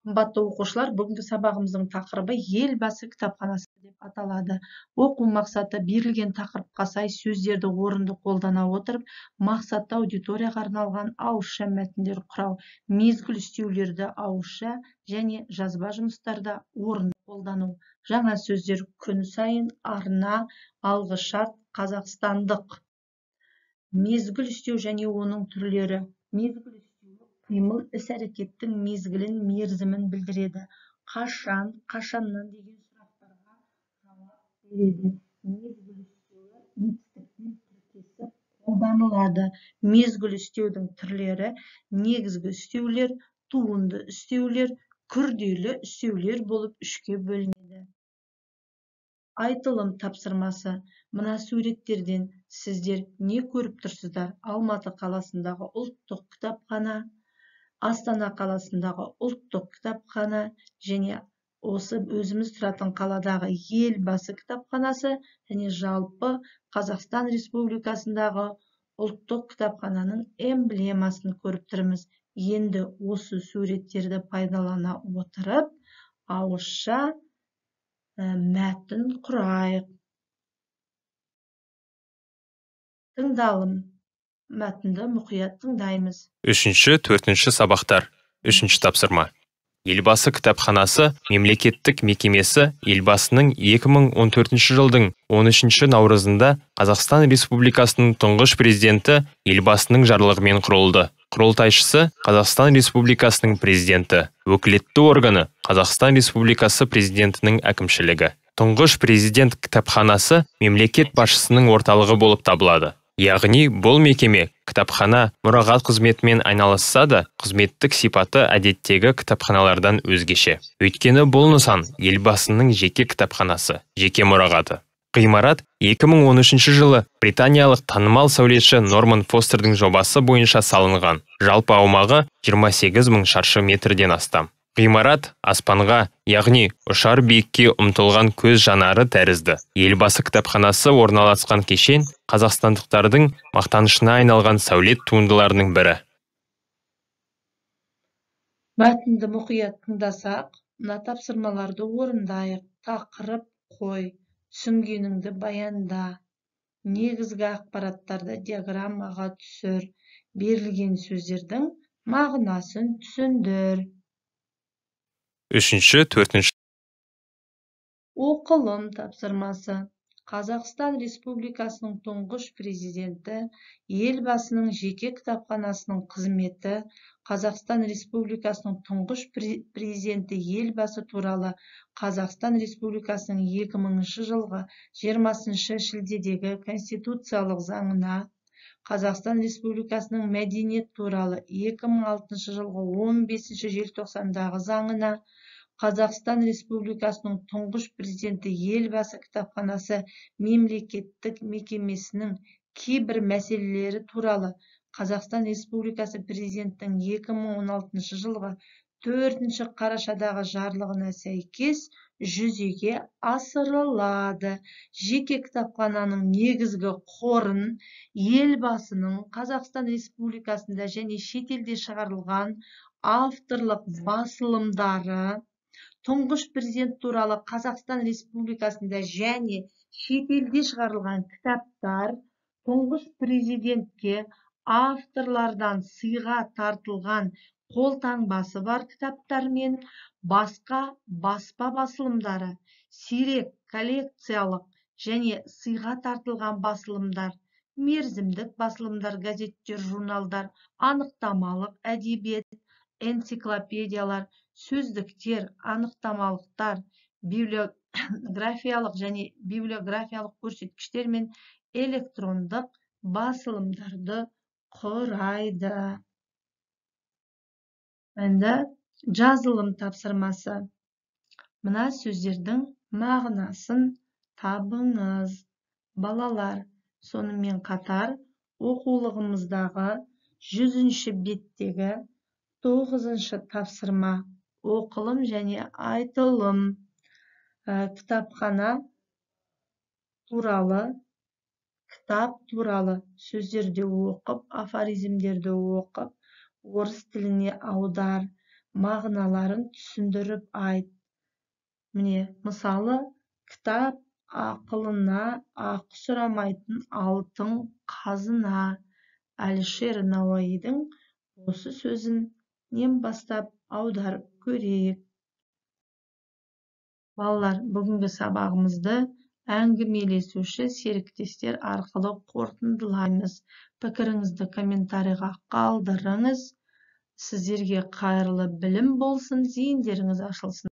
Қымбатты оқушылар, бүгінгі сабағымыздың тақырыбы елбасы кітапханасы деп аталады. Оқу мақсаты берілген тақырыпқа сай сөздерді орынды қолдана отырып, мақсатты аудиторияға арналған ауызша мәтіндер құрау, мезгіл істеулерді ауызша және жазба жұмыстарда орынды қолдану. Жаңа сөздер күн сайын, арна, алғышарт, қазақстандық. Мезгіл істеу және оның түрлері. Мезгіл істеу қимыл іс-әрекеттің мезгілін, мерзімін білдіреді. Қашан, қашаннан деген сұрақтарға жауап береді. Мезгіл істеуі етістікпен тіркесіп қолданылады. Мезгіл істеудің түрлері: негізгі істеулер, туынды істеулер, күрделі істеулер болып үшке бөлінеді. Айтылым тапсырмасы. Мына суреттерден сіздер не көріп тұрсыздар? Алматы қаласындағы ұлттық кітапхана, Астана қаласындағы ұлттық кітапхана және осы өзіміз тұратын қаладағы елбасы кітапханасы және жалпы Қазақстан Республикасындағы ұлттық кітапхананың эмблемасын көріп тұрмыз. Енді осы суреттерді пайдалана отырып, ауызша мәтін құрайық. Тыңдалым. Мәтінді мұқият тыңдаймыз. 3-4 сабақтар. 3 тапсырма. Елбасы кітапханасы мемлекеттік мекемесі елбасының 2014 жылдың 13 наурызында Қазақстан Республикасының тұңғыш президенті елбасының жарлығымен құрылды. Құрылтайшысы Қазақстан Республикасының президенті. Өкілетті органы Қазақстан Республикасы президентінің әкімшілігі. Тұңғыш президент кітапханасы мемлекет басшысының орталығы болып табылады. Яғни бұл мекеме кітапхана мұрағат қызметімен айналысса да, қызметтік сипаты әдеттегі кітапханалардан өзгеше. Өйткені бұл нысан елбасының жеке кітапханасы, жеке мұрағаты. Ғимарат 2013 жылы британиялық танымал сәулетші Норман Фостердің жобасы бойынша салынған. Жалпы аумағы 28.000 шаршы метрден астам. Ғимарат аспанға, яғни ұшар биікке ұмтылған көз жанары тәрізді. Елбасы кітапханасы орналасқан кешен қазақстандықтардың мақтанышына айналған сәулет туындыларының бірі. Мәтінді мұқият тыңдасақ, мына тапсырмаларды орындайық. Тақырып қой, түсінгеніңді баянда. Негізгі ақпараттарды диаграммаға түсір. Берілген сөздердің мағынасын түсіндір. 3-4 Оқылым тапсырмасы. Қазақстан Республикасының тұңғыш президенті, елбасының жеке кітапханасының қызметі, Қазақстан Республикасының тұңғыш президенті елбасы туралы Қазақстан Республикасының 2000 жылғы 20 шілдедегі Конституциялық заңына, Қазақстан Республикасының мәдениет туралы 2006 жылғы 15 желтоқсандағы заңына, Қазақстан Республикасының тұңғыш президенті елбасы кітапханасы мемлекеттік мекемесінің кейбір мәселелері туралы Қазақстан Республикасы президентінің 2016 жылғы 4 қарашадағы жарлығына сәйкес жүзеге асырылады. Жеке кітапхананың негізгі қорын елбасының Қазақстан Республикасында және шетелде шығарылған авторлық басылымдары, тұңғыш президент туралы Қазақстан Республикасында және шетелде шығарылған кітаптар, тұңғыш президентке авторлардан сыйға тартылған қолтаңбасы бар кітаптар мен басқа баспа басылымдары, сирек коллекциялық және сыйға тартылған басылымдар, мерзімдік басылымдар, газеттер, журналдар, анықтамалық әдебиет, энциклопедиялар, сөздіктер, анықтамалықтар, библиографиялық және библиографиялық көрсеткіштер мен электрондық басылымдарды құрайды. Енді жазылым тапсырмасы. Мына сөздердің мағынасын табыңыз. Балалар, сонымен қатар оқулығымыздағы 100-ші беттегі 9-шы тапсырма оқылым және айтылым. Кітапхана туралы, кітап туралы сөздерді оқып, афоризмдерді оқып, орыс тіліне аудар. мағыналарын түсіндіріп айт. Міне, мысалы, кітап ақылына ақы сұрамайтын алтын қазына. Әлішер Науаидің осы сөзінен бастап аударып көрейік. Балалар, бүгінгі сабағымызды әңгімелесуші серіктестер арқылы қорытындылаймыз. Пікіріңізді комментарийға қалдырыңыз. Сіздерге қайырлы білім болсын, зейіндеріңіз ашылсын.